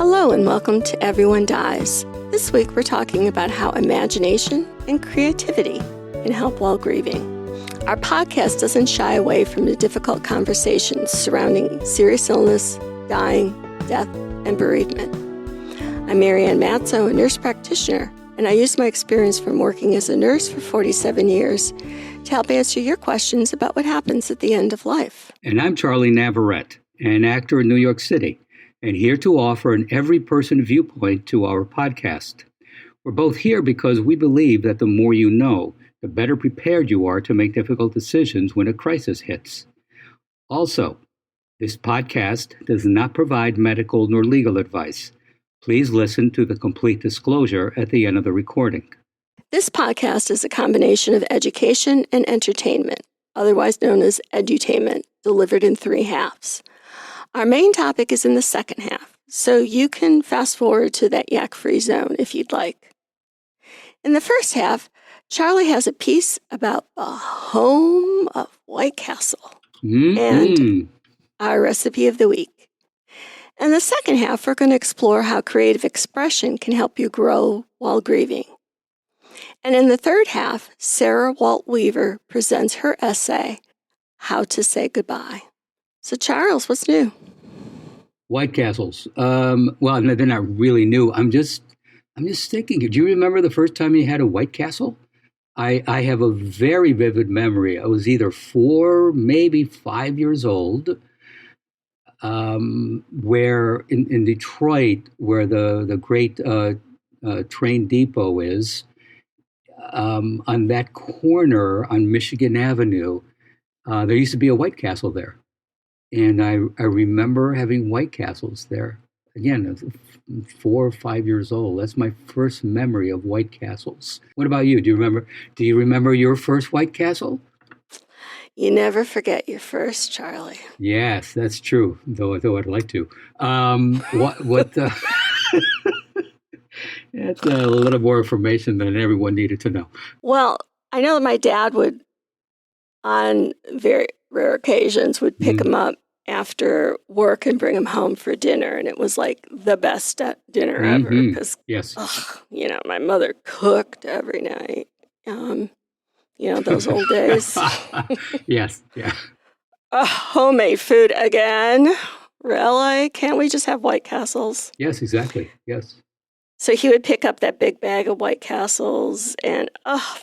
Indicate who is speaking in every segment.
Speaker 1: Hello and welcome to Everyone Dies. This week we're talking about how imagination and creativity can help while grieving. Our podcast doesn't shy away from the difficult conversations surrounding serious illness, dying, death, and bereavement. I'm Marianne Matzo, a nurse practitioner, and I use my experience from working as a nurse for 47 years to help answer your questions about what happens at the end of life.
Speaker 2: And I'm Charlie Navarrete, an actor in New York City, and here to offer an every-person viewpoint to our podcast. We're both here because we believe that the more you know, the better prepared you are to make difficult decisions when a crisis hits. Also, this podcast does not provide medical nor legal advice. Please listen to the complete disclosure at the end of the recording.
Speaker 1: This podcast is a combination of education and entertainment, otherwise known as edutainment, delivered in 3 halves. Our main topic is in the second half, so you can fast forward to that yak-free zone if you'd like. In the first half, Charlie has a piece about the home of White Castle and our recipe of the week. In the second half, we're going to explore how creative expression can help you grow while grieving. And in the third half, Sarah Walt Weaver presents her essay, How to Say Goodbye. So, Charles, what's new?
Speaker 2: White Castles. Well, they're not really new. I'm just thinking. Do you remember the first time you had a White Castle? I have a very vivid memory. I was either 4, maybe 5 years old, where in Detroit, where the great train depot is, on that corner on Michigan Avenue, there used to be a White Castle there. And I remember having White Castles there. Again, 4 or 5 years old. That's my first memory of White Castles. What about you? Do you remember your first White Castle?
Speaker 1: You never forget your first, Charlie.
Speaker 2: Yes, that's true. Though I'd like to. That's a little more information than everyone needed to know.
Speaker 1: Well, I know that my dad would, on very rare occasions, would pick him up after work and bring him home for dinner. And it was like the best dinner ever because, my mother cooked every night. Those old days.
Speaker 2: Yes, yeah.
Speaker 1: Homemade food again. Really? Can't we just have White Castles?
Speaker 2: Yes, exactly. Yes.
Speaker 1: So he would pick up that big bag of White Castles and,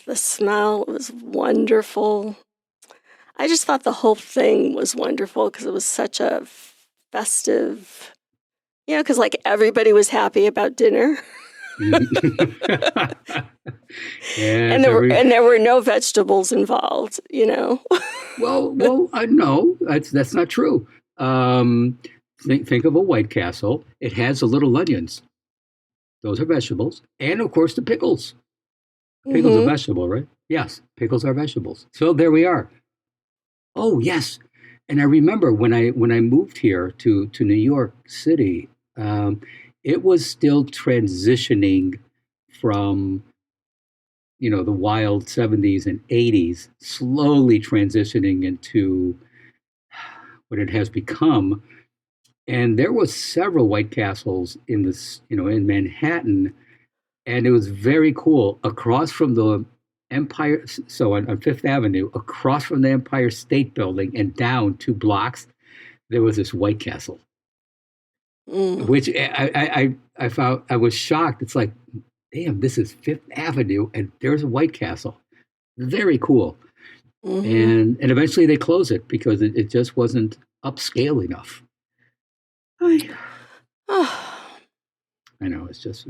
Speaker 1: the smell was wonderful. I just thought the whole thing was wonderful because it was such a festive, because like everybody was happy about dinner. And there were no vegetables involved,
Speaker 2: Well, no, that's not true. Think of a White Castle. It has the little onions. Those are vegetables. And of course the pickles. Pickles are vegetable, right? Yes, pickles are vegetables. So there we are. Oh, yes. And I remember when I moved here to New York City, it was still transitioning from, the wild 70s and 80s, slowly transitioning into what it has become. And there was several White Castles in Manhattan, and it was very cool. Across from the Empire, so on Fifth Avenue, across from the Empire State Building and down 2 blocks, there was this White Castle, which I found, I was shocked. It's like, damn, this is Fifth Avenue and there's a White Castle. Very cool. And eventually they closed it because it just wasn't upscale enough. I know, it's just,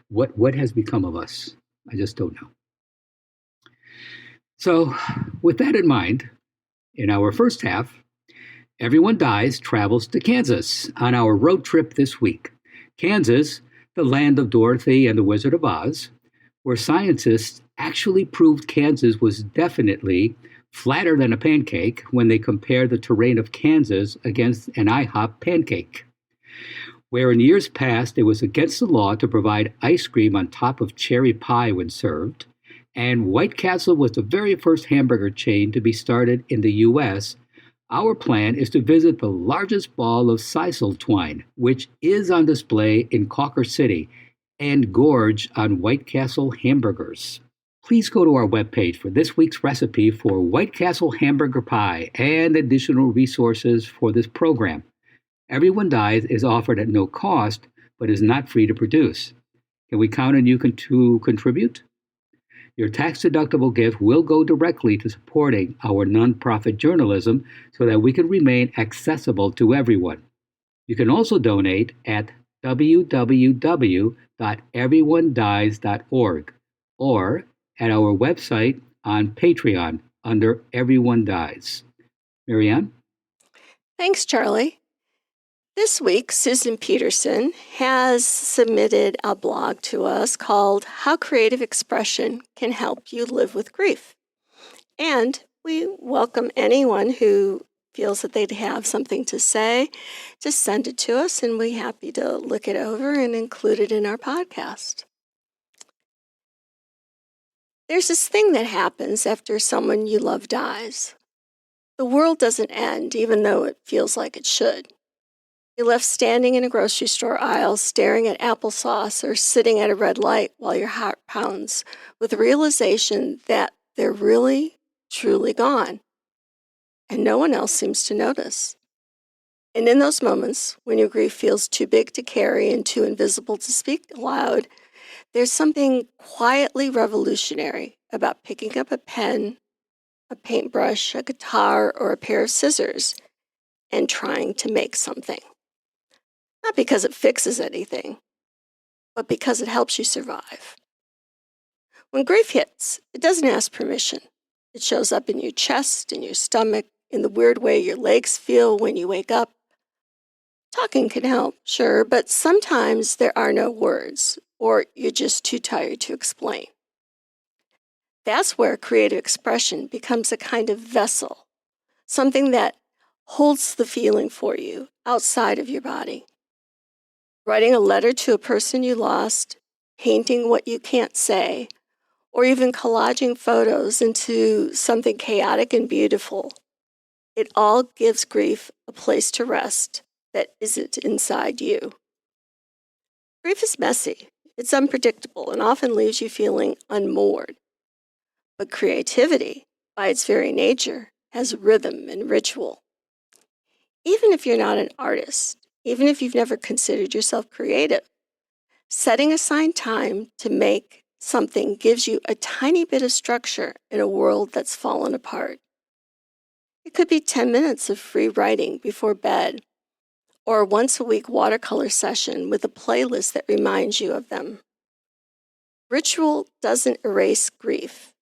Speaker 2: what has become of us? I just don't know. So, with that in mind, in our first half, Everyone Dies travels to Kansas on our road trip this week. Kansas, the land of Dorothy and the Wizard of Oz, where scientists actually proved Kansas was definitely flatter than a pancake when they compared the terrain of Kansas against an IHOP pancake. Where in years past it was against the law to provide ice cream on top of cherry pie when served, and White Castle was the very first hamburger chain to be started in the U.S. Our plan is to visit the largest ball of sisal twine, which is on display in Cawker City, and gorge on White Castle hamburgers. Please go to our webpage for this week's recipe for White Castle hamburger pie and additional resources for this program. Everyone Dies is offered at no cost, but is not free to produce. Can we count on you to contribute? Your tax-deductible gift will go directly to supporting our nonprofit journalism so that we can remain accessible to everyone. You can also donate at www.everyonedies.org or at our website on Patreon under Everyone Dies. Marianne?
Speaker 1: Thanks, Charlie. This week, Susan Peterson has submitted a blog to us called How Creative Expression Can Help You Live with Grief. And we welcome anyone who feels that they'd have something to say, just send it to us, and we're happy to look it over and include it in our podcast. There's this thing that happens after someone you love dies. The world doesn't end, even though it feels like it should. You're left standing in a grocery store aisle, staring at applesauce or sitting at a red light while your heart pounds with the realization that they're really, truly gone, and no one else seems to notice. And in those moments, when your grief feels too big to carry and too invisible to speak aloud, there's something quietly revolutionary about picking up a pen, a paintbrush, a guitar, or a pair of scissors and trying to make something. Not because it fixes anything, but because it helps you survive. When grief hits, it doesn't ask permission. It shows up in your chest, in your stomach, in the weird way your legs feel when you wake up. Talking can help, sure, but sometimes there are no words, or you're just too tired to explain. That's where creative expression becomes a kind of vessel, something that holds the feeling for you outside of your body. Writing a letter to a person you lost, painting what you can't say, or even collaging photos into something chaotic and beautiful. It all gives grief a place to rest that isn't inside you. Grief is messy, it's unpredictable, and often leaves you feeling unmoored. But creativity, by its very nature, has rhythm and ritual. Even if you're not an artist, even if you've never considered yourself creative, setting aside time to make something gives you a tiny bit of structure in a world that's fallen apart. It could be 10 minutes of free writing before bed, or a once-a-week watercolor session with a playlist that reminds you of them. Ritual doesn't erase grief.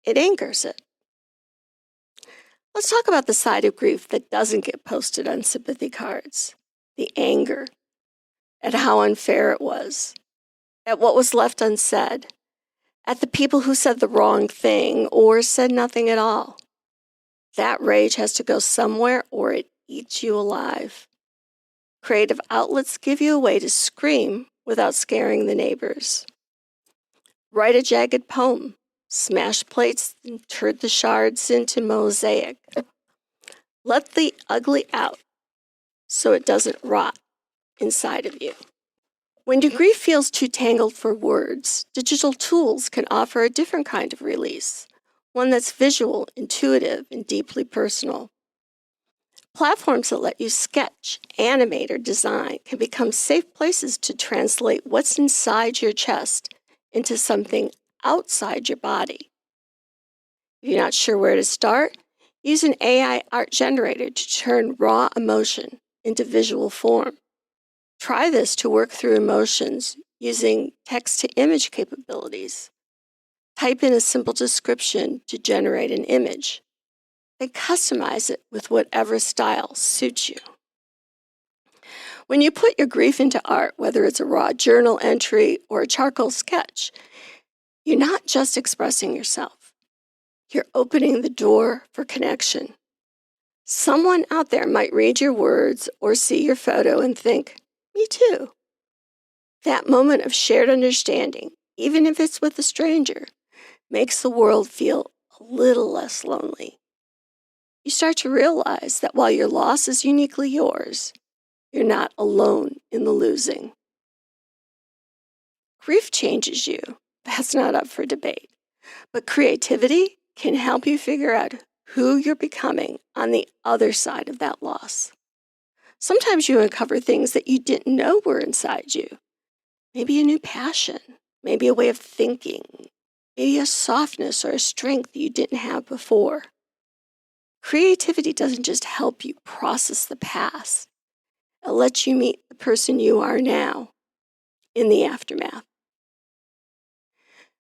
Speaker 1: It anchors it. Let's talk about the side of grief that doesn't get posted on sympathy cards. The anger at how unfair it was, at what was left unsaid, at the people who said the wrong thing or said nothing at all. That rage has to go somewhere or it eats you alive. Creative outlets give you a way to scream without scaring the neighbors. Write a jagged poem, smash plates and turn the shards into mosaic. Let the ugly out so it doesn't rot inside of you. When your grief feels too tangled for words, digital tools can offer a different kind of release, one that's visual, intuitive, and deeply personal. Platforms that let you sketch, animate, or design can become safe places to translate what's inside your chest into something outside your body. If you're not sure where to start, use an AI art generator to turn raw emotion into visual form. Try this to work through emotions using text-to-image capabilities. Type in a simple description to generate an image, then customize it with whatever style suits you. When you put your grief into art, whether it's a raw journal entry or a charcoal sketch, you're not just expressing yourself. You're opening the door for connection. Someone out there might read your words or see your photo and think, "Me too." That moment of shared understanding, even if it's with a stranger, makes the world feel a little less lonely. You you start to realize that while your loss is uniquely yours, you're not alone in the losing. Grief changes you. That's not up for debate. But creativity can help you figure out who you're becoming on the other side of that loss. Sometimes you uncover things that you didn't know were inside you. Maybe a new passion, maybe a way of thinking, maybe a softness or a strength you didn't have before. Creativity doesn't just help you process the past. It lets you meet the person you are now in the aftermath.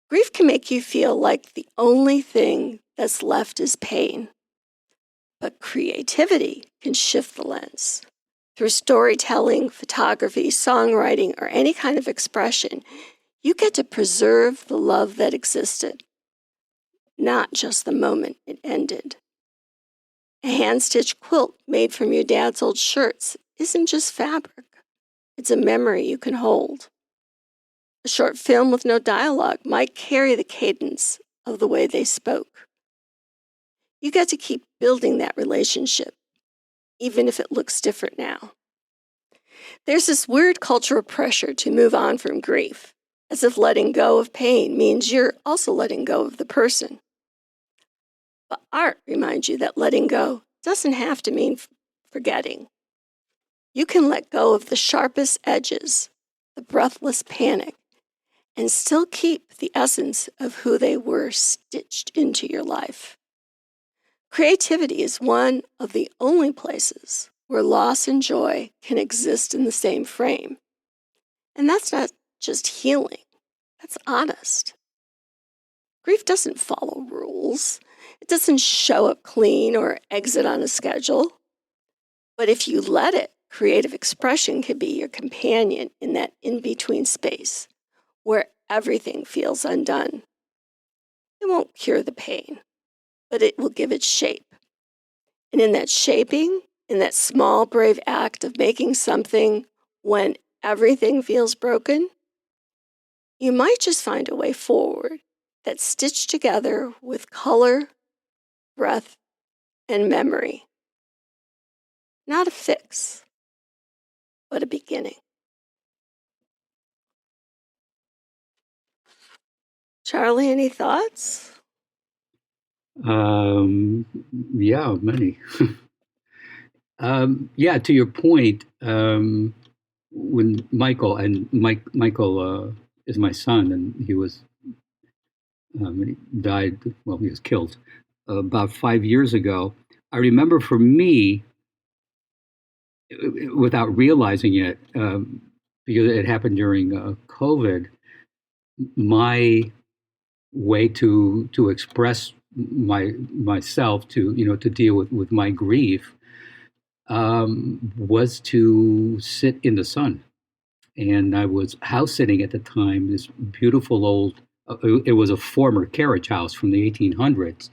Speaker 1: Grief can make you feel like the only thing that's left is pain. But creativity can shift the lens. Through storytelling, photography, songwriting, or any kind of expression, you get to preserve the love that existed, not just the moment it ended. A hand-stitched quilt made from your dad's old shirts isn't just fabric. It's a memory you can hold. A short film with no dialogue might carry the cadence of the way they spoke. You get to keep building that relationship, even if it looks different now. There's this weird cultural pressure to move on from grief, as if letting go of pain means you're also letting go of the person. But art reminds you that letting go doesn't have to mean forgetting. You can let go of the sharpest edges, the breathless panic, and still keep the essence of who they were stitched into your life. Creativity is one of the only places where loss and joy can exist in the same frame. And that's not just healing, that's honest. Grief doesn't follow rules. It doesn't show up clean or exit on a schedule. But if you let it, creative expression can be your companion in that in-between space where everything feels undone. It won't cure the pain, but it will give it shape. And in that shaping, in that small, brave act of making something when everything feels broken, you might just find a way forward that's stitched together with color, breath, and memory. Not a fix, but a beginning. Charlie, any thoughts?
Speaker 2: Yeah, many. Yeah, to your point, when Michael is my son, and he died. Well, he was killed about 5 years ago. I remember for me, without realizing it, because it happened during COVID, my way to express myself, to deal with my grief, was to sit in the sun. And I was house sitting at the time, this beautiful old, it was a former carriage house from the 1800s,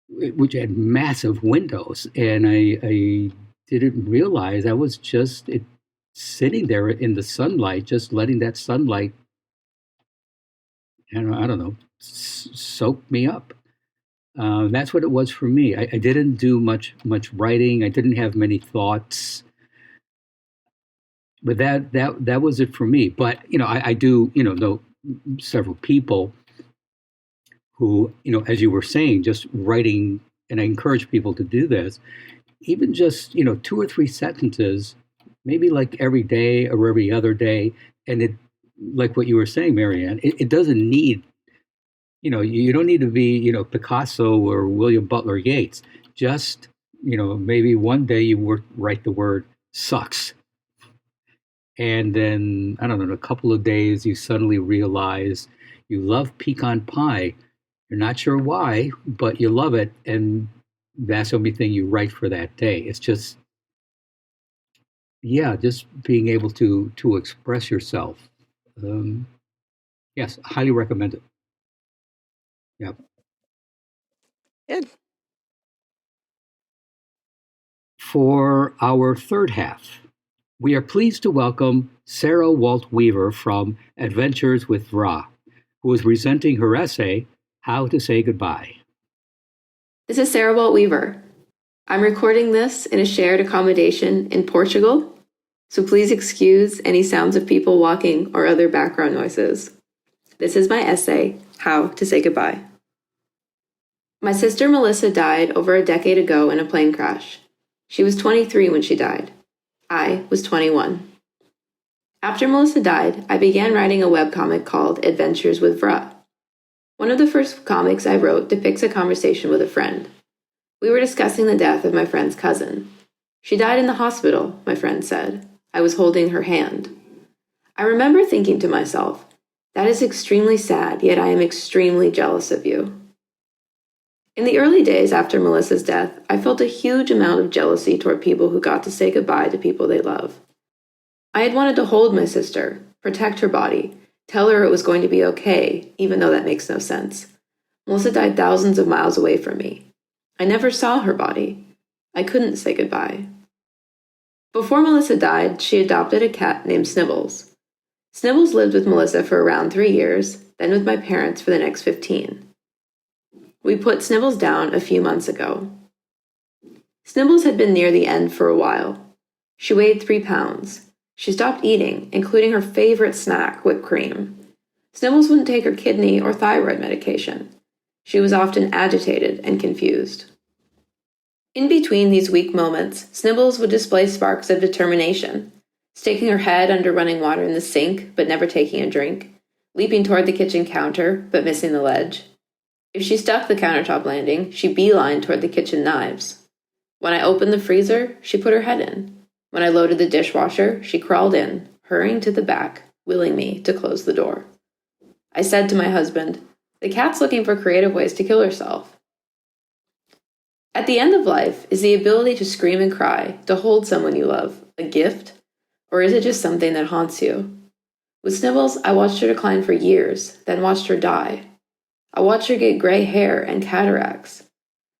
Speaker 2: which had massive windows. And I didn't realize I was just sitting there in the sunlight, just letting that sunlight, I don't know, soak me up. That's what it was for me. I didn't do much writing. I didn't have many thoughts, but that was it for me. But I do know several people who, as you were saying, just writing, and I encourage people to do this, even just 2 or 3 sentences, maybe like every day or every other day, and it, like what you were saying, Marianne, it doesn't need, you don't need to be, Picasso or William Butler Yeats. Just, maybe one day you write the word sucks. And then, I don't know, in a couple of days, you suddenly realize you love pecan pie. You're not sure why, but you love it. And that's the only thing you write for that day. It's just, yeah, just being able to express yourself. Yes, highly recommend it. Yeah.
Speaker 1: Good.
Speaker 2: For our third half, we are pleased to welcome Sarah Walt Weaver from Adventures with Vra, who is presenting her essay, How to Say Goodbye.
Speaker 3: This is Sarah Walt Weaver. I'm recording this in a shared accommodation in Portugal, so please excuse any sounds of people walking or other background noises. This is my essay, How to Say Goodbye. My sister Melissa died over a decade ago in a plane crash. She was 23 when she died. I was 21. After Melissa died, I began writing a webcomic called Adventures with Vra. One of the first comics I wrote depicts a conversation with a friend. We were discussing the death of my friend's cousin. She died in the hospital, my friend said. I was holding her hand. I remember thinking to myself, that is extremely sad, yet I am extremely jealous of you. In the early days after Melissa's death, I felt a huge amount of jealousy toward people who got to say goodbye to people they love. I had wanted to hold my sister, protect her body, tell her it was going to be okay, even though that makes no sense. Melissa died thousands of miles away from me. I never saw her body. I couldn't say goodbye. Before Melissa died, she adopted a cat named Snibbles. Snibbles lived with Melissa for around 3 years, then with my parents for the next 15. We put Snibbles down a few months ago. Snibbles had been near the end for a while. She weighed 3 pounds. She stopped eating, including her favorite snack, whipped cream. Snibbles wouldn't take her kidney or thyroid medication. She was often agitated and confused. In between these weak moments, Snibbles would display sparks of determination, sticking her head under running water in the sink but never taking a drink, leaping toward the kitchen counter but missing the ledge. If she stuck the countertop landing, she beelined toward the kitchen knives. When I opened the freezer, she put her head in. When I loaded the dishwasher, she crawled in, hurrying to the back, willing me to close the door. I said to my husband, "The cat's looking for creative ways to kill herself." At the end of life, is the ability to scream and cry, to hold someone you love, a gift? Or is it just something that haunts you? With Snibbles, I watched her decline for years, then watched her die. I watched her get gray hair and cataracts.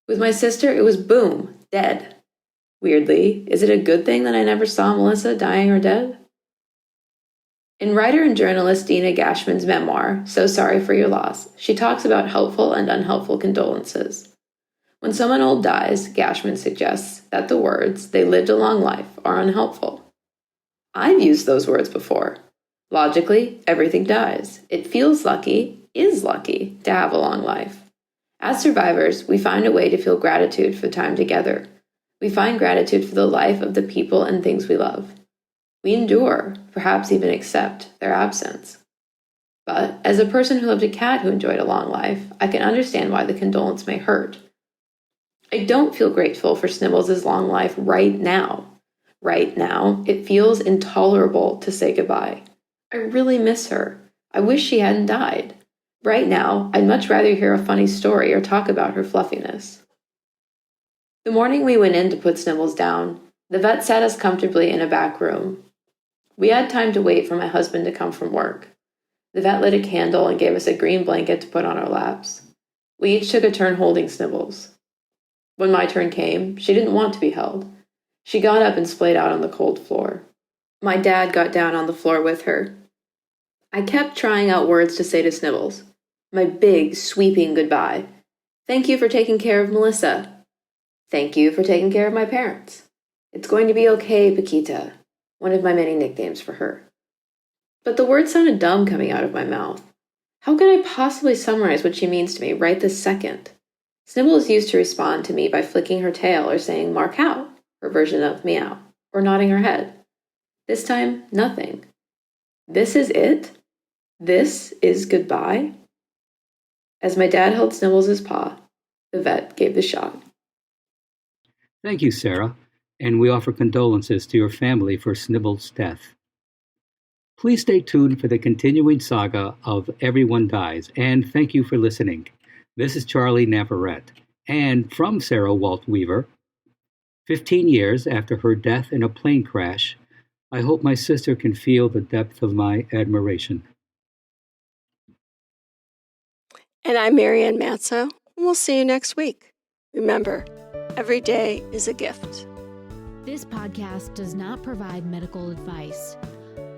Speaker 3: With my sister, it was boom, dead. Weirdly, is it a good thing that I never saw Melissa dying or dead? In writer and journalist Dina Gashman's memoir, So Sorry for Your Loss, she talks about helpful and unhelpful condolences. When someone old dies, Gashman suggests that the words, "they lived a long life," are unhelpful. I've used those words before. Logically, everything dies. It feels lucky, is lucky, to have a long life. As survivors, we find a way to feel gratitude for time together. We find gratitude for the life of the people and things we love. We endure, perhaps even accept, their absence. But as a person who loved a cat who enjoyed a long life, I can understand why the condolence may hurt. I don't feel grateful for Snibbles' long life right now. Right now, it feels intolerable to say goodbye. I really miss her. I wish she hadn't died. Right now, I'd much rather hear a funny story or talk about her fluffiness. The morning we went in to put Snibbles down, the vet sat us comfortably in a back room. We had time to wait for my husband to come from work. The vet lit a candle and gave us a green blanket to put on our laps. We each took a turn holding Snibbles. When my turn came, she didn't want to be held. She got up and splayed out on the cold floor. My dad got down on the floor with her. I kept trying out words to say to Snibbles. My big, sweeping goodbye. Thank you for taking care of Melissa. Thank you for taking care of my parents. It's going to be okay, Paquita, one of my many nicknames for her. But the words sounded dumb coming out of my mouth. How could I possibly summarize what she means to me right this second? Snibbles used to respond to me by flicking her tail or saying "mark out," her version of meow, or nodding her head. This time, nothing. This is it? This is goodbye? As my dad held Snibbles' paw, the vet gave the shot.
Speaker 2: Thank you, Sarah, and we offer condolences to your family for Snibbles' death. Please stay tuned for the continuing saga of Everyone Dies, and thank you for listening. This is Charlie Navarrete, and from Sarah Walt Weaver, 15 years after her death in a plane crash, I hope my sister can feel the depth of my admiration.
Speaker 1: And I'm Marianne Matzo, and we'll see you next week. Remember, every day is a gift.
Speaker 4: This podcast does not provide medical advice.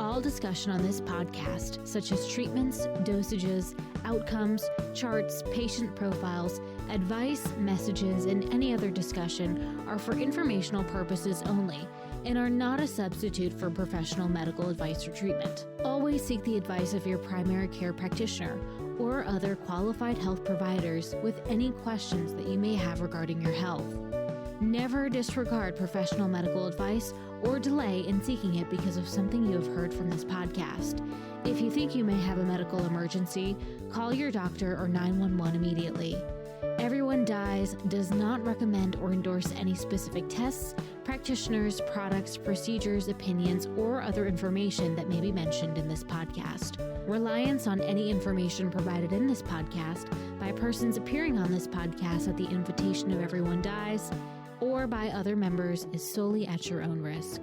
Speaker 4: All discussion on this podcast, such as treatments, dosages, outcomes, charts, patient profiles, advice, messages, and any other discussion are for informational purposes only and are not a substitute for professional medical advice or treatment. Always seek the advice of your primary care practitioner or other qualified health providers with any questions that you may have regarding your health. Never disregard professional medical advice or delay in seeking it because of something you have heard from this podcast. If you think you may have a medical emergency, call your doctor or 911 immediately. Everyone Dies does not recommend or endorse any specific tests, practitioners, products, procedures, opinions, or other information that may be mentioned in this podcast. Reliance on any information provided in this podcast by persons appearing on this podcast at the invitation of Everyone Dies or by other members is solely at your own risk.